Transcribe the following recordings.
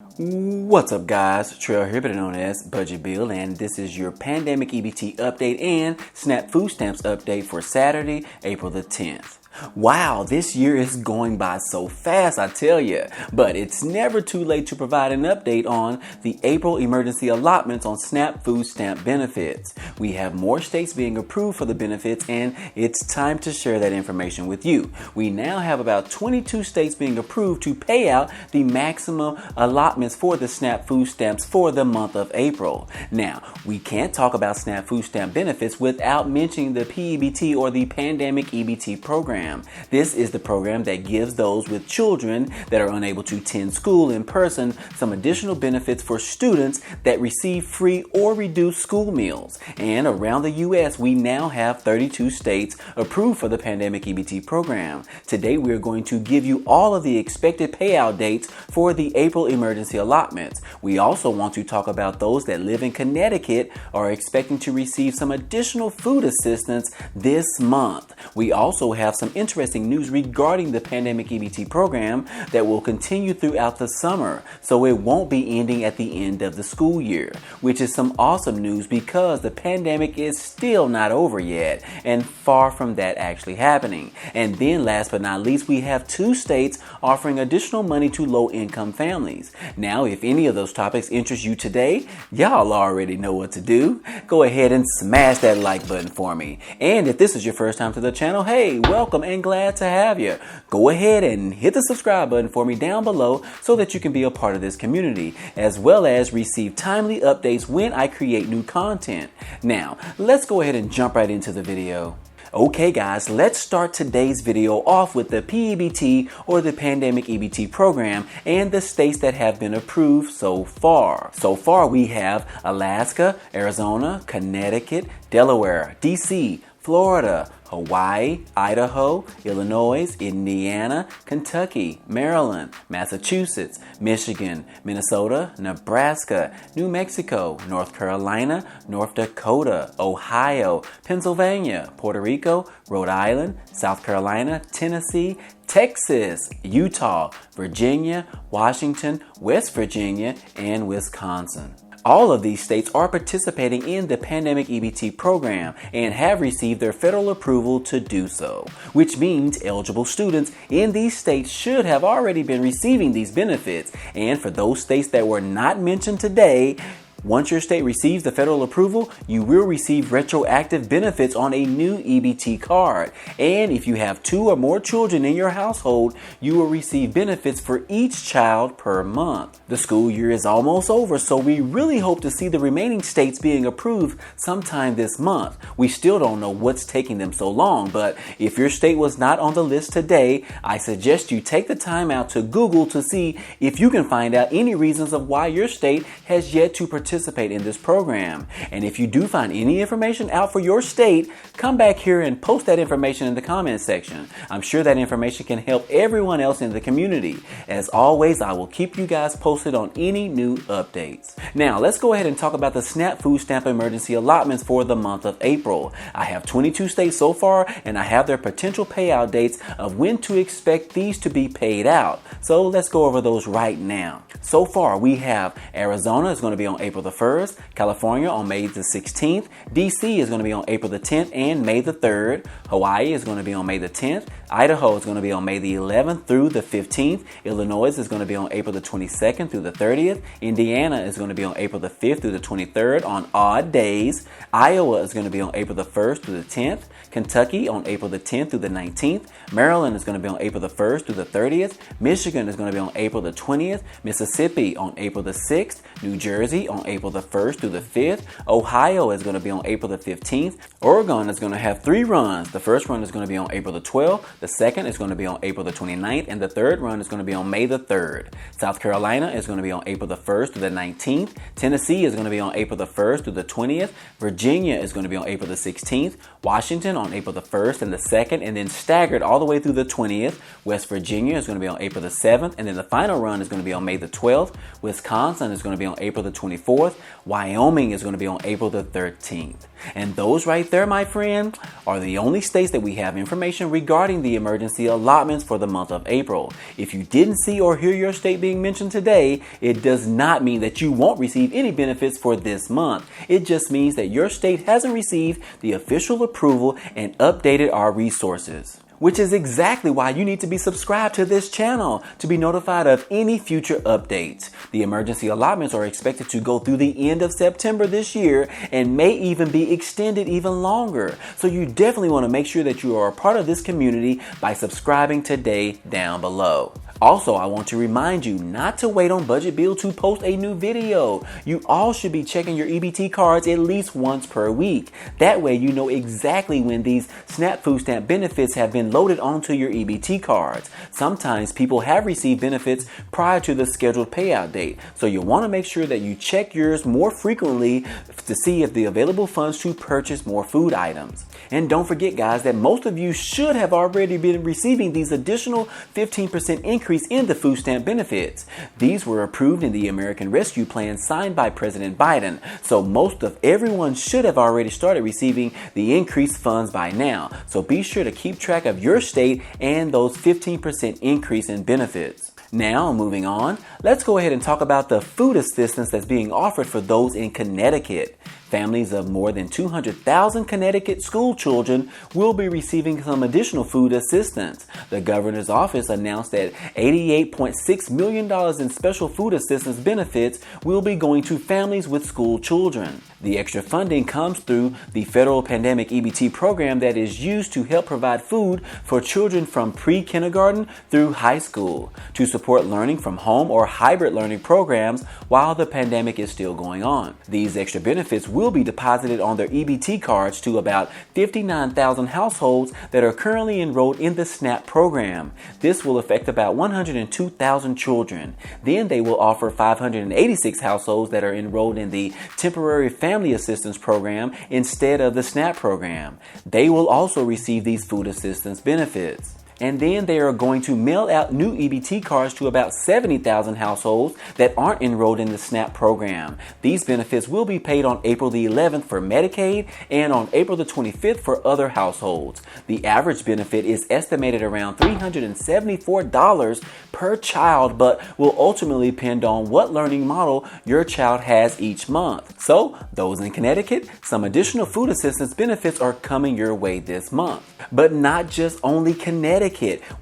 What's up guys, Trail here, better known as Budget Bill, and this is your Pandemic EBT update and SNAP food stamps update for Saturday, April the 10th. Wow, this year is going by so fast, I tell you, but it's never too late to provide an update on the April emergency allotments on SNAP food stamp benefits. We have more states being approved for the benefits, and it's time to share that information with you. We now have about 22 states being approved to pay out the maximum allotments for the SNAP food stamps for the month of April. Now, we can't talk about SNAP food stamp benefits without mentioning the P-EBT or the Pandemic EBT program. This is the program that gives those with children that are unable to attend school in person some additional benefits for students that receive free or reduced school meals. And around the U.S., we now have 32 states approved for the Pandemic EBT program. Today, we're going to give you all of the expected payout dates for the April emergency allotments. We also want to talk about those that live in Connecticut are expecting to receive some additional food assistance this month. We also have some interesting news regarding the Pandemic EBT program that will continue throughout the summer, so it won't be ending at the end of the school year, which is some awesome news because the pandemic is still not over yet and far from that actually happening. And then last but not least, we have 2 states offering additional money to low-income families. Now, if any of those topics interest you today, y'all already know what to do. Go ahead and smash that like button for me. And if this is your first time to the channel, hey, welcome and glad to have you. Go ahead and hit the subscribe button for me down below so that you can be a part of this community, as well as receive timely updates when I create new content. Now, let's go ahead and jump right into the video. Okay guys, let's start today's video off with the P-EBT or the Pandemic EBT program and the states that have been approved so far. So far we have Alaska, Arizona, Connecticut, Delaware, DC, Florida, Hawaii, Idaho, Illinois, Indiana, Kentucky, Maryland, Massachusetts, Michigan, Minnesota, Nebraska, New Mexico, North Carolina, North Dakota, Ohio, Pennsylvania, Puerto Rico, Rhode Island, South Carolina, Tennessee, Texas, Utah, Virginia, Washington, West Virginia, and Wisconsin. All of these states are participating in the Pandemic EBT program and have received their federal approval to do so, which means eligible students in these states should have already been receiving these benefits. And for those states that were not mentioned today, once your state receives the federal approval, you will receive retroactive benefits on a new EBT card. And if you have 2 or more children in your household, you will receive benefits for each child per month. The school year is almost over, so we really hope to see the remaining states being approved sometime this month. We still don't know what's taking them so long, but if your state was not on the list today, I suggest you take the time out to Google to see if you can find out any reasons of why your state has yet to participate in this program. And if you do find any information out for your state, come back here and post that information in the comment section. I'm sure that information can help everyone else in the community. As always, I will keep you guys posted on any new updates. Now, let's go ahead and talk about the SNAP food stamp emergency allotments for the month of April. I have 22 states so far, and I have their potential payout dates of when to expect these to be paid out. So let's go over those right now. So far, we have Arizona is going to be on April the 1st, California on May the 16th, DC is going to be on April the 10th and May the 3rd, Hawaii is going to be on May the 10th, Idaho is going to be on May the 11th through the 15th, Illinois is going to be on April the 22nd through the 30th, Indiana is going to be on April the 5th through the 23rd on odd days, Iowa is going to be on April the 1st through the 10th, Kentucky on April the 10th through the 19th, Maryland is going to be on April the 1st through the 30th, Michigan is going to be on April the 20th, Mississippi on April the 6th, New Jersey on April the 1st through the 5th, Ohio is going to be on April the 15th, Oregon is going to have 3 runs. The first run is going to be on April the 12th, the second is going to be on April the 29th, and the third run is going to be on May the 3rd. South Carolina is going to be on April the 1st through the 19th, Tennessee is going to be on April the 1st through the 20th, Virginia is going to be on April the 16th, Washington on April the 1st and the 2nd, and then staggered all the way through the 20th. West Virginia is going to be on April the 7th, and then the final run is going to be on May the 12th. Wisconsin is going to be on April the 24th. 4th. Wyoming is going to be on April the 13th. And those right there, my friend, are the only states that we have information regarding the emergency allotments for the month of April. If you didn't see or hear your state being mentioned today, it does not mean that you won't receive any benefits for this month. It just means that your state hasn't received the official approval and updated our resources. Which is exactly why you need to be subscribed to this channel to be notified of any future updates. The emergency allotments are expected to go through the end of September this year and may even be extended even longer. So you definitely want to make sure that you are a part of this community by subscribing today down below. Also, I want to remind you not to wait on Budget Bill to post a new video. You all should be checking your EBT cards at least once per week. That way you know exactly when these SNAP food stamp benefits have been loaded onto your EBT cards. Sometimes people have received benefits prior to the scheduled payout date, so you'll want to make sure that you check yours more frequently to see if the available funds to purchase more food items. And don't forget, guys, that most of you should have already been receiving these additional 15% increase in the food stamp benefits. These were approved in the American Rescue Plan signed by President Biden, so most of everyone should have already started receiving the increased funds by now. So be sure to keep track of your state and those 15% increase in benefits. Now, moving on, let's go ahead and talk about the food assistance that's being offered for those in Connecticut. Families of more than 200,000 Connecticut school children will be receiving some additional food assistance. The governor's office announced that $88.6 million in special food assistance benefits will be going to families with school children. The extra funding comes through the federal Pandemic EBT program that is used to help provide food for children from pre-kindergarten through high school to support learning from home or hybrid learning programs while the pandemic is still going on. These extra benefits will be deposited on their EBT cards to about 59,000 households that are currently enrolled in the SNAP program. This will affect about 102,000 children. Then they will offer 586 households that are enrolled in the temporary family assistance program instead of the SNAP program. They will also receive these food assistance benefits. And then they are going to mail out new EBT cards to about 70,000 households that aren't enrolled in the SNAP program. These benefits will be paid on April the 11th for Medicaid and on April the 25th for other households. The average benefit is estimated around $374 per child, but will ultimately depend on what learning model your child has each month. So, those in Connecticut, some additional food assistance benefits are coming your way this month. But not just only Connecticut.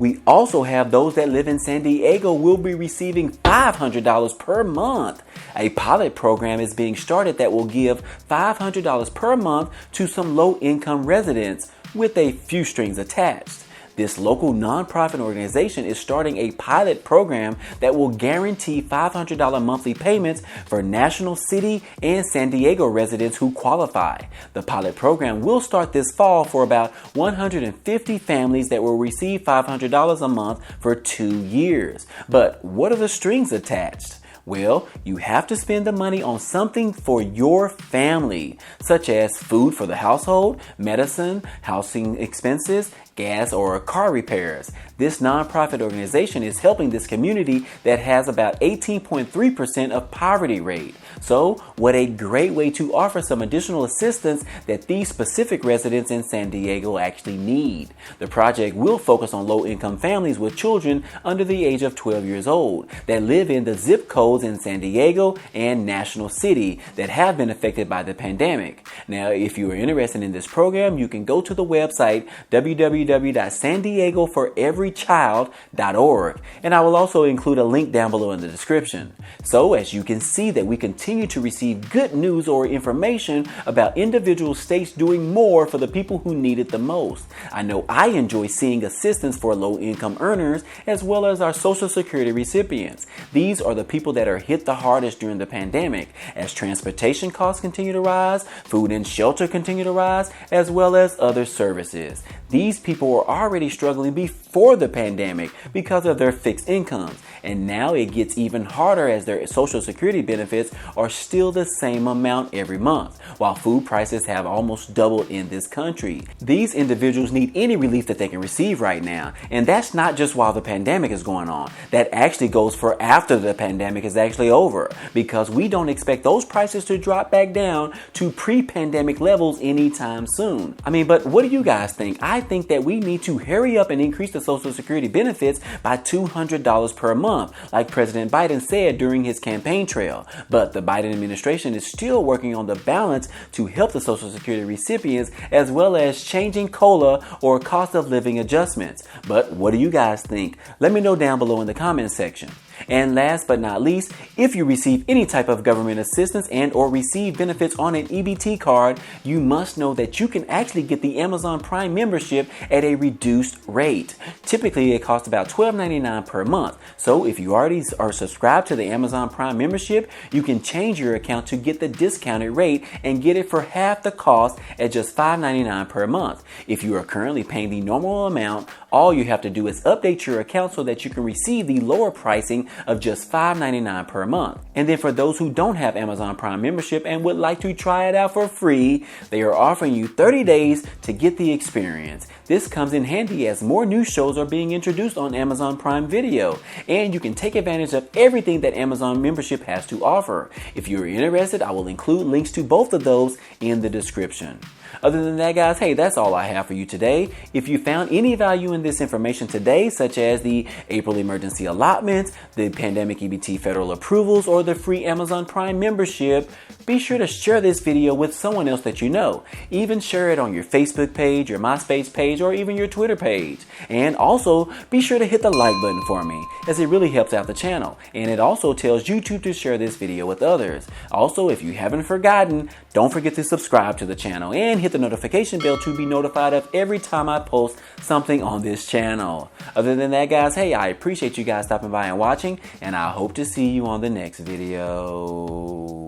We also have those that live in San Diego will be receiving $500 per month. A pilot program is being started that will give $500 per month to some low-income residents with a few strings attached. This local nonprofit organization is starting a pilot program that will guarantee $500 monthly payments for National City and San Diego residents who qualify. The pilot program will start this fall for about 150 families that will receive $500 a month for 2 years. But what are the strings attached? Well, you have to spend the money on something for your family, such as food for the household, medicine, housing expenses, gas, or car repairs. This nonprofit organization is helping this community that has about 18.3% of poverty rate. So, what a great way to offer some additional assistance that these specific residents in San Diego actually need. The project will focus on low-income families with children under the age of 12 years old that live in the zip codes in San Diego and National City that have been affected by the pandemic. Now, if you are interested in this program, you can go to the website www.sandiegoforeverychild.org, and I will also include a link down below in the description. So, as you can see that we continue to receive good news or information about individual states doing more for the people who need it the most. I know I enjoy seeing assistance for low-income earners as well as our Social Security recipients. These are the people that are hit the hardest during the pandemic as transportation costs continue to rise, food and shelter continue to rise, as well as other services. These people people were already struggling before the pandemic because of their fixed incomes. And now it gets even harder as their Social Security benefits are still the same amount every month, while food prices have almost doubled in this country. These individuals need any relief that they can receive right now. And that's not just while the pandemic is going on. That actually goes for after the pandemic is actually over, because we don't expect those prices to drop back down to pre-pandemic levels anytime soon. But what do you guys think? I think that we need to hurry up and increase the Social Security benefits by $200 per month, like President Biden said during his campaign trail. But the Biden administration is still working on the balance to help the Social Security recipients, as well as changing COLA or cost of living adjustments. But what do you guys think? Let me know down below in the comment section. And last but not least, if you receive any type of government assistance and or receive benefits on an EBT card, you must know that you can actually get the Amazon Prime membership at a reduced rate. Typically, it costs about $12.99 per month. So if you already are subscribed to the Amazon Prime membership, you can change your account to get the discounted rate and get it for half the cost at just $5.99 per month. If you are currently paying the normal amount, all you have to do is update your account so that you can receive the lower pricing of just $5.99 per month. And then for those who don't have Amazon Prime membership and would like to try it out for free, they are offering you 30 days to get the experience. This comes in handy as more new shows are being introduced on Amazon Prime Video, and you can take advantage of everything that Amazon membership has to offer. If you're interested, I will include links to both of those in the description. Other than that, guys, hey, that's all I have for you today. If you found any value in this information today, such as the April emergency allotments, the Pandemic EBT federal approvals, or the free Amazon Prime membership, be sure to share this video with someone else that you know. Even share it on your Facebook page, your MySpace page, or even your Twitter page. And also, be sure to hit the like button for me, as it really helps out the channel. And it also tells YouTube to share this video with others. Also, if you haven't forgotten, don't forget to subscribe to the channel and hit the notification bell to be notified of every time I post something on this channel. Other than that, guys, hey, I appreciate you guys stopping by and watching, and I hope to see you on the next video.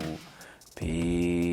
Peace.